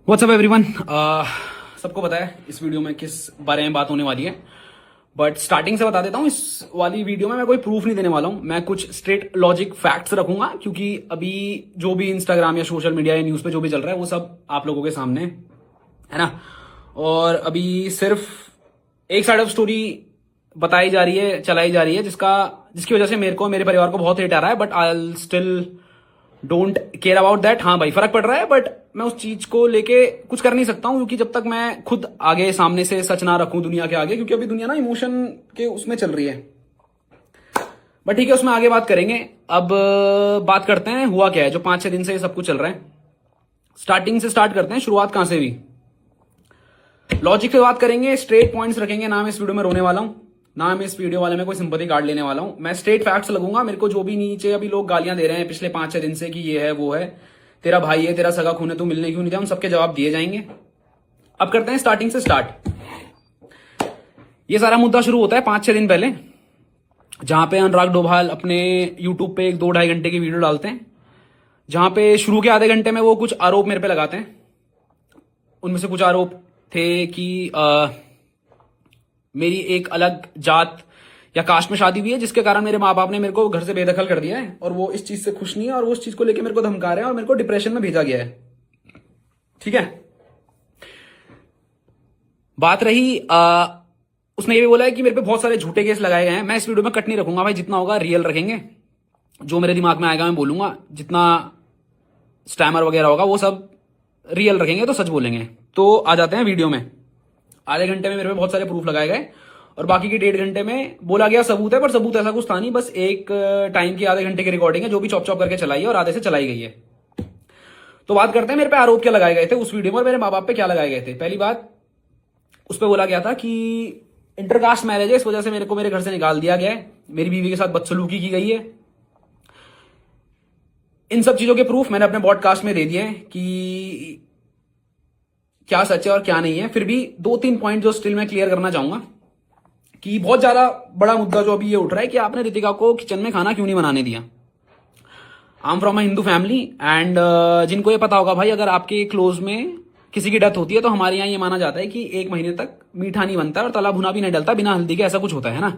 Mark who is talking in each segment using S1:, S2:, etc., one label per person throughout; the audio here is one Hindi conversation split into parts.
S1: WhatsApp everyone. सबको पता है इस वीडियो में किस बारे में बात होने वाली है, बट स्टार्टिंग से बता देता हूँ। इस वाली वीडियो में मैं कोई प्रूफ नहीं देने वाला हूँ, मैं कुछ स्ट्रेट लॉजिक फैक्ट्स रखूंगा, क्योंकि अभी जो भी इंस्टाग्राम या सोशल मीडिया या न्यूज़ पे जो भी चल रहा है वो सब आप लोगों के सामने है ना। और अभी सिर्फ एक साइड ऑफ स्टोरी बताई जा रही है, चलाई जा रही है, जिसकी वजह से मेरे को मेरे परिवार को बहुत हेट आ रहा है, but I still don't care about that. हाँ भाई, फर्क पड़ रहा है, बट मैं उस चीज को लेके कुछ कर नहीं सकता हूँ, क्योंकि जब तक मैं खुद आगे सामने से सच ना रखूं दुनिया के आगे, क्योंकि अभी दुनिया ना इमोशन के उसमें चल रही है। बट ठीक है, उसमें आगे बात करेंगे। अब बात करते हैं हुआ क्या है जो 5-6 दिन से ये सब कुछ चल रहा है। स्टार्टिंग से स्टार्ट करते हैं, शुरुआत कहां से हुई। लॉजिक पे बात करेंगे, स्ट्रेट पॉइंट्स रखेंगे, ना मैं इस वीडियो में रोने वाला हूं, ना मैं इस वीडियो वाले में कोई सिंपैथी कार्ड लेने वाला हूं। मैं स्ट्रेट फैक्ट्स लगूंगा। मेरे को जो भी नीचे अभी लोग गालियां दे रहे हैं पिछले 5-6 दिन से कि ये है वो है, तेरा भाई है, तेरा सगा खून है, तू मिलने क्यों नहीं दिया, उन सबके जवाब दिए जाएंगे। अब करते हैं स्टार्टिंग से स्टार्ट। ये सारा मुद्दा शुरू होता है 5-6 दिन पहले, जहां पे अनुराग डोभाल अपने यूट्यूब पे 1-2-2.5 घंटे की वीडियो डालते हैं, जहां पे शुरू के आधे घंटे में वो कुछ आरोप मेरे पे लगाते हैं। उनमें से कुछ आरोप थे कि मेरी एक अलग जात या कास्ट में शादी हुई है, जिसके कारण मेरे माँ बाप ने मेरे को घर से बेदखल कर दिया है, और वो इस चीज से खुश नहीं है, और वो उस चीज को लेकर मेरे को धमका रहे हैं, और मेरे को डिप्रेशन में भेजा गया है। ठीक है। बात रही उसने ये भी बोला है कि मेरे पे बहुत सारे झूठे केस लगाए गए हैं। मैं इस वीडियो में कट नहीं रखूंगा भाई, जितना होगा रियल रखेंगे। जो मेरे दिमाग में आएगा मैं बोलूंगा, जितना स्टैमर वगैरह होगा वो सब रियल रखेंगे, तो सच बोलेंगे। तो आ जाते हैं वीडियो में। आधे घंटे में मेरे पे बहुत सारे प्रूफ लगाए गए, और बाकी के 1.5 घंटे में बोला गया सबूत है, पर सबूत ऐसा कुछ था नहीं, बस एक टाइम की आधे घंटे की रिकॉर्डिंग है जो भी चॉप चॉप करके चलाई है, और आधे से चलाई गई है। तो बात करते हैं मेरे पे आरोप क्या लगाए गए थे उस वीडियो में, और मेरे माँ बाप पे क्या लगाए गए थे। पहली बात, उस पर बोला गया था कि इंटरकास्ट मैरिज है, इस वजह से मेरे को मेरे घर से निकाल दिया गया है, मेरी बीवी के साथ बदसलूकी की गई है। इन सब चीजों के प्रूफ मैंने अपने पॉडकास्ट में दे दिए हैं कि क्या सच है और क्या नहीं है। फिर भी 2-3 पॉइंट जो स्टिल मैं क्लियर करना चाहूंगा, कि बहुत ज्यादा बड़ा मुद्दा जो अभी ये उठ रहा है कि आपने रितिका को किचन में खाना क्यों नहीं बनाने दिया। I am from a Hindu family, and जिनको ये पता होगा भाई, अगर आपके क्लोज में किसी की डेथ होती है तो हमारे यहाँ ये माना जाता है कि 1 महीने तक मीठा नहीं बनता और तला भुना भी नहीं डलता बिना हल्दी के, ऐसा कुछ होता है ना।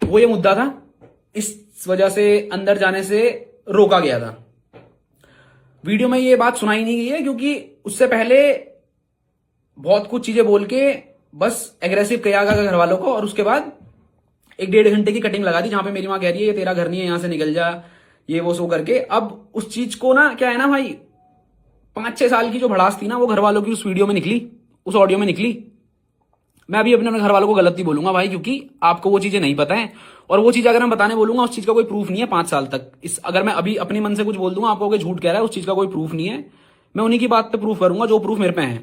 S1: वो ये मुद्दा था, इस वजह से अंदर जाने से रोका गया था। वीडियो में ये बात सुनाई नहीं गई है, क्योंकि उससे पहले बहुत कुछ चीजें बोल के बस एग्रेसिव किया गया घर वालों को, और उसके बाद 1-1.5 घंटे की कटिंग लगा दी, जहां पे मेरी माँ कह रही है ये तेरा घर नहीं है, यहां से निकल जा, ये वो सो करके। अब उस चीज को ना, क्या है ना भाई, 5-6 साल की जो भड़ास थी ना, वो घर वालों की उस वीडियो में निकली, उस ऑडियो में निकली। मैं अभी अपने घर वालों को गलत नहीं बोलूंगा भाई, क्योंकि आपको वो चीजें नहीं पता है, और वो चीज अगर मैं बताने बोलूंगा उस चीज का कोई प्रूफ नहीं है 5 साल तक। अगर मैं अभी अपने मन से कुछ बोल दूंगा, आपको कोई झूठ कह रहा है, उस चीज का कोई प्रूफ नहीं है। मैं उन्हीं की बात पे प्रूफ करूंगा जो प्रूफ मेरे पे है।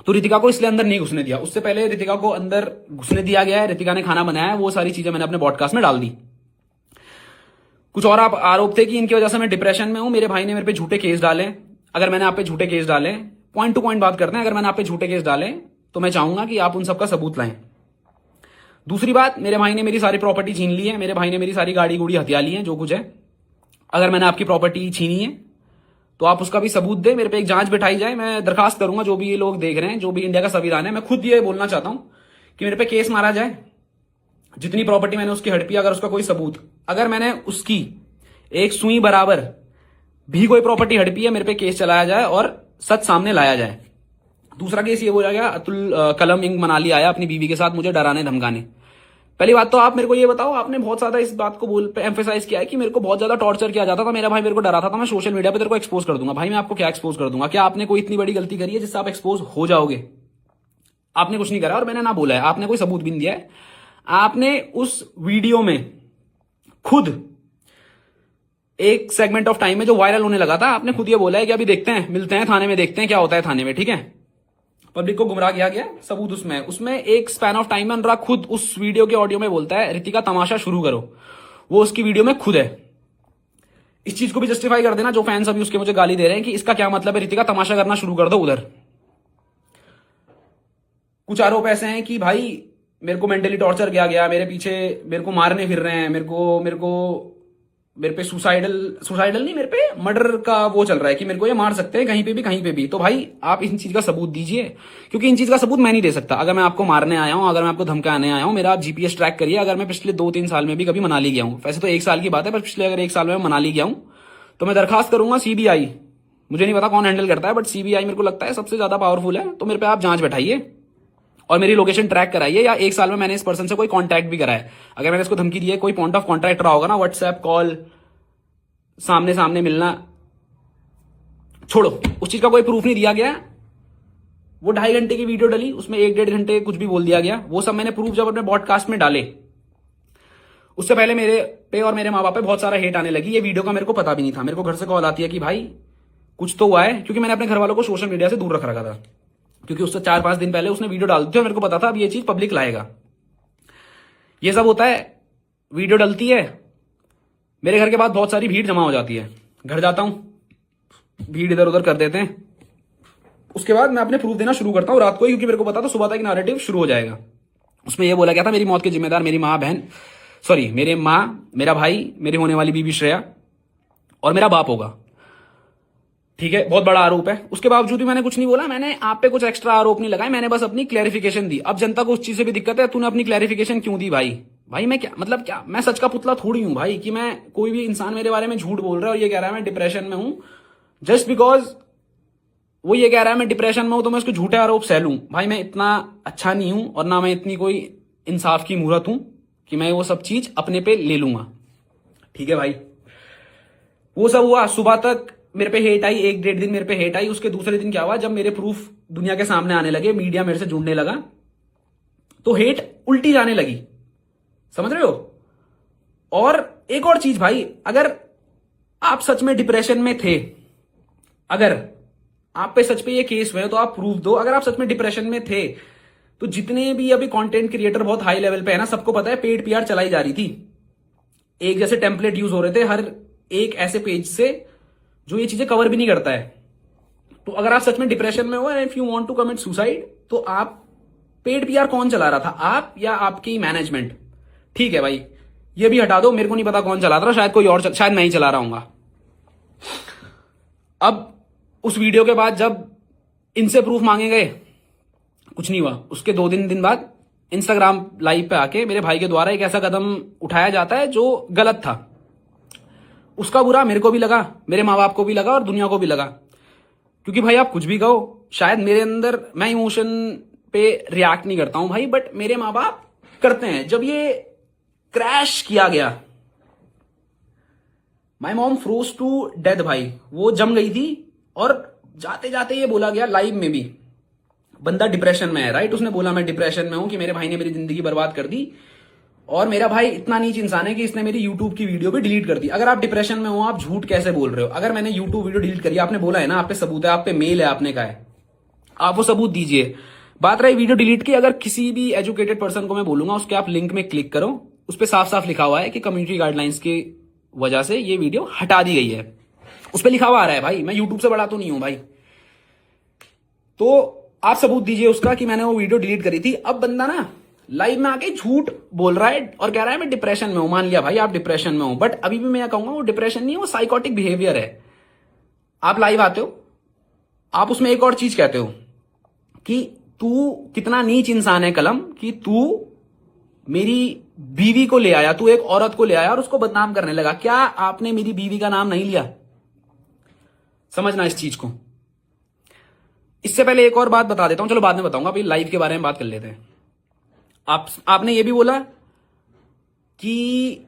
S1: तो रितिका को इसलिए अंदर नहीं घुसने दिया, उससे पहले रितिका को अंदर घुसने दिया गया है, रितिका ने खाना बनाया है, वो सारी चीजें मैंने अपने पॉडकास्ट में डाल दी। कुछ और आरोप थे कि इनकी वजह से मैं डिप्रेशन में हूं, मेरे भाई ने मेरे पे झूठे केस डाले। अगर मैंने आप पे झूठे केस डाले, पॉइंट टू पॉइंट बात करते हैं, अगर मैंने आप पे झूठे केस डाले तो मैं चाहूंगा कि आप उन सबका सबूत लाएं। दूसरी बात, मेरे भाई ने मेरी सारी प्रॉपर्टी छीन ली है, मेरे भाई ने मेरी सारी गाड़ी गुड़ी हथिया ली है, जो कुछ है। अगर मैंने आपकी प्रॉपर्टी छीनी है तो आप उसका भी सबूत दें, मेरे पे एक जांच बिठाई जाए। मैं दरखास्त करूंगा, जो भी ये लोग देख रहे हैं, जो भी इंडिया का संविधान है, मैं खुद ये बोलना चाहता हूं कि मेरे पे केस मारा जाए। जितनी प्रॉपर्टी मैंने उसकी हड़पी, अगर उसका कोई सबूत, अगर मैंने उसकी एक सुई बराबर भी कोई प्रॉपर्टी हड़पी है, मेरे पे केस चलाया जाए और सच सामने लाया जाए। दूसरा केस ये बोला गया, अतुल कलम इंग मनाली आया अपनी बीवी के साथ मुझे डराने धमकाने। पहली बात तो आप मेरे को ये बताओ, आपने बहुत ज्यादा इस बात को एम्फेसाइज किया है कि मेरे को बहुत ज्यादा टॉर्चर किया जाता था, मेरा भाई मेरे को डराता था, मैं सोशल मीडिया पे तेरे को एक्सपोज कर दूंगा। भाई मैं आपको क्या एक्सपोज कर दूंगा? क्या आपने कोई इतनी बड़ी गलती करी है जिससे आप एक्सपोज हो जाओगे? आपने कुछ नहीं करा, और मैंने ना बोला है, आपने कोई सबूत भी नहीं दिया है। आपने उस वीडियो में खुद एक सेगमेंट ऑफ टाइम में जो वायरल होने लगा था, आपने खुद ये बोला है कि अभी देखते हैं, मिलते हैं थाने में, देखते हैं क्या होता है थाने में। ठीक है, पब्लिक को गुमराह किया गया, सबूत उसमें है। उसमें एक स्पैन ऑफ टाइम में अनुराग खुद उस वीडियो के ऑडियो में बोलता है, रितिका तमाशा शुरू करो। वो उसकी वीडियो में खुद है। इस चीज को भी जस्टिफाई कर देना, जो फैंस अभी उसके मुझे गाली दे रहे हैं कि इसका क्या मतलब है, रितिका तमाशा करना शुरू कर दो उधर। कुछ आरोप ऐसे हैं कि भाई मेरे को मेंटली टॉर्चर किया गया, मेरे पीछे मेरे को मारने फिर रहे हैं, मेरे को मेरे पे सुसाइडल नहीं, मेरे पे मर्डर का वो चल रहा है कि मेरे को ये मार सकते हैं कहीं पे भी। तो भाई आप इन चीज का सबूत दीजिए, क्योंकि इन चीज का सबूत मैं नहीं दे सकता। अगर मैं आपको मारने आया हूं, अगर मैं आपको धमकाने आया हूं, मेरा आप जीपीएस ट्रैक करिए। अगर मैं पिछले 2-3 साल में भी कभी मनाली गया हूं, वैसे तो 1 साल की बात है, पर पिछले अगर 1 साल में मैं मनाली गया हूं तो मैं दरखास्त करूंगा सीबीआई, मुझे नहीं पता कौन हैंडल करता है, बट सीबीआई मेरे को लगता है सबसे ज्यादा पावरफुल है। तो मेरे पे आप जांच बैठाइए और मेरी लोकेशन ट्रैक कराइए, या 1 साल में मैंने इस पर्सन से कोई कांटेक्ट भी करा है, अगर मैंने इसको धमकी दी है, कोई पॉइंट ऑफ कॉन्टैक्ट रहा होगा ना, व्हाट्सएप कॉल, सामने सामने मिलना, छोड़ो, उस चीज का कोई प्रूफ नहीं दिया गया। वो 2.5 घंटे की वीडियो डली, उसमें 1-1.5 घंटे कुछ भी बोल दिया गया, वो सब मैंने प्रूफ जब अपने पॉडकास्ट में डाले, उससे पहले मेरे पे और मेरे माँ बाप पे बहुत सारा हेट आने लगी। ये वीडियो का मेरे को पता भी नहीं था, मेरे को घर से कॉल आती है कि भाई कुछ तो हुआ है, क्योंकि मैंने अपने घर वालों को सोशल मीडिया से दूर रख रखा था, क्योंकि उससे 4-5 दिन पहले उसने वीडियो डाल दी थी और मेरे को पता था अब ये चीज पब्लिक लाएगा। ये सब होता है, वीडियो डलती है, मेरे घर के बाद बहुत सारी भीड़ जमा हो जाती है, घर जाता हूं, भीड़ इधर उधर कर देते हैं, उसके बाद मैं अपने प्रूफ देना शुरू करता हूं रात को ही, क्योंकि मेरे को पता था सुबह तक नैरेटिव शुरू हो जाएगा। उसमें यह बोला गया था मेरी मौत के जिम्मेदार मेरी मेरे माँ, मेरा भाई, मेरी होने वाली बीबी श्रेया और मेरा बाप होगा। ठीक है, बहुत बड़ा आरोप है। उसके बावजूद भी मैंने कुछ नहीं बोला, मैंने आप पे कुछ एक्स्ट्रा आरोप नहीं लगाए, मैंने बस अपनी क्लैरिफिकेशन दी। अब जनता को उस चीज से भी दिक्कत है, तूने अपनी क्लैरिफिकेशन क्यों दी भाई मैं क्या मतलब, क्या मैं सच का पुतला थोड़ी हूं भाई कि मैं, कोई भी इंसान मेरे बारे में झूठ बोल रहा है और ये कह रहा है मैं डिप्रेशन में हूं, जस्ट बिकॉज वो ये कह रहा है मैं डिप्रेशन में हूं तो मैं उसको झूठे आरोप सह लूं। भाई मैं इतना अच्छा नहीं हूं और ना मैं इतनी कोई इंसाफ की मूरत हूं कि मैं वो सब चीज अपने पे ले लूंगा। ठीक है भाई, वो सब हुआ, सुबह तक मेरे पे हेट आई, 1-1.5 दिन मेरे पे हेट आई। उसके दूसरे दिन क्या हुआ, जब मेरे प्रूफ दुनिया के सामने आने लगे, मीडिया मेरे से जुड़ने लगा, तो हेट उल्टी जाने लगी, समझ रहे हो। और एक और चीज भाई, अगर आप सच में डिप्रेशन में थे, अगर आप पे सच पे ये केस हुए तो आप प्रूफ दो। अगर आप सच में डिप्रेशन में थे तो जितने भी अभी कंटेंट क्रिएटर बहुत हाई लेवल पे है ना, सबको पता है पेड पीआर चलाई जा रही थी, एक जैसे टेम्पलेट यूज हो रहे थे हर एक ऐसे पेज से जो ये चीजें कवर भी नहीं करता है। तो अगर आप सच में डिप्रेशन में हो and if you want to commit suicide, तो आप पेड पीआर कौन चला रहा था, आप या आपकी मैनेजमेंट? ठीक है भाई, ये भी हटा दो, मेरे को नहीं पता कौन चला रहा, शायद कोई और शायद मैं ही चला रहा हूंगा। अब उस वीडियो के बाद जब इनसे प्रूफ मांगे गए, कुछ नहीं हुआ। उसके 2 दिन बाद इंस्टाग्राम लाइव पे आके मेरे भाई के द्वारा एक ऐसा कदम उठाया जाता है जो गलत था। उसका बुरा मेरे को भी लगा, मेरे माँ बाप को भी लगा और दुनिया को भी लगा, क्योंकि भाई आप कुछ भी कहो, शायद मेरे अंदर, मैं इमोशन पे रिएक्ट नहीं करता हूं भाई, बट मेरे माँ बाप करते हैं। जब ये क्रैश किया गया, my mom froze to death भाई, वो जम गई थी। और जाते जाते ये बोला गया लाइव में भी, बंदा डिप्रेशन में है, राइट, उसने बोला मैं डिप्रेशन में हूं कि मेरे भाई ने मेरी जिंदगी बर्बाद कर दी, और मेरा भाई इतना नीच इंसान है कि इसने मेरी यूट्यूब की वीडियो भी डिलीट कर दी। अगर आप डिप्रेशन में हो, आप झूठ कैसे बोल रहे हो? अगर मैंने यूट्यूब वीडियो डिलीट करी, आपने बोला है ना, आप पे सबूत है, आप पे मेल है, आपने कहा है, आप वो सबूत दीजिए। बात रही वीडियो डिलीट की, अगर किसी भी एजुकेटेड पर्सन को मैं बोलूंगा उसके आप लिंक में क्लिक करो, उस पर साफ साफ लिखा हुआ है कि कम्युनिटी गाइडलाइंस की वजह से ये वीडियो हटा दी गई है, उस पर लिखा हुआ आ रहा है भाई, मैं यूट्यूब से बड़ा तो नहीं हूं भाई। तो आप सबूत दीजिए उसका कि मैंने वो वीडियो डिलीट करी थी। अब बंदा ना लाइव में आके झूठ बोल रहा है और कह रहा है मैं डिप्रेशन में हूं। मान लिया भाई आप डिप्रेशन में हो, बट अभी भी मैं कहूंगा वो डिप्रेशन नहीं है, वो साइकोटिक बिहेवियर है। आप लाइव आते हो, आप उसमें एक और चीज कहते हो कि तू कितना नीच इंसान है कलम, कि तू मेरी बीवी को ले आया, तू एक औरत को ले आया और उसको बदनाम करने लगा। क्या आपने मेरी बीवी का नाम नहीं लिया? समझना इस चीज को। इससे पहले एक और बात बता देता हूं, चलो बाद में बताऊंगा, अभी लाइव के बारे में बात कर लेते हैं। आपने ये भी बोला कि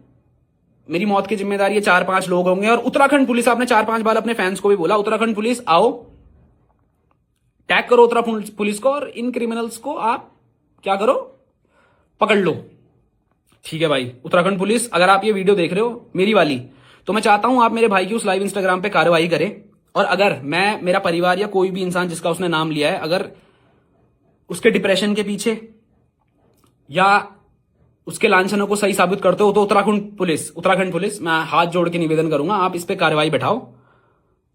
S1: मेरी मौत की जिम्मेदारी 4-5 लोग होंगे, और उत्तराखंड पुलिस, आपने 4-5 बार अपने फैंस को भी बोला उत्तराखंड पुलिस आओ, टैग करो उत्तराखंड पुलिस को, और इन क्रिमिनल्स को आप क्या करो, पकड़ लो। ठीक है भाई, उत्तराखंड पुलिस, अगर आप ये वीडियो देख रहे हो मेरी वाली, तो मैं चाहता हूं आप मेरे भाई की उस लाइव इंस्टाग्राम पे कार्रवाई करें, और अगर मैं, मेरा परिवार या कोई भी इंसान जिसका उसने नाम लिया है, अगर उसके डिप्रेशन के पीछे या उसके लांछनों को सही साबित करते हो, तो उत्तराखंड पुलिस, मैं हाथ जोड़ के निवेदन करूंगा आप इस पे कार्रवाई बैठाओ,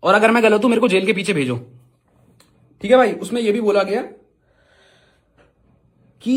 S1: और अगर मैं गलत हूं मेरे को जेल के पीछे भेजो। ठीक है भाई, उसमें यह भी बोला गया कि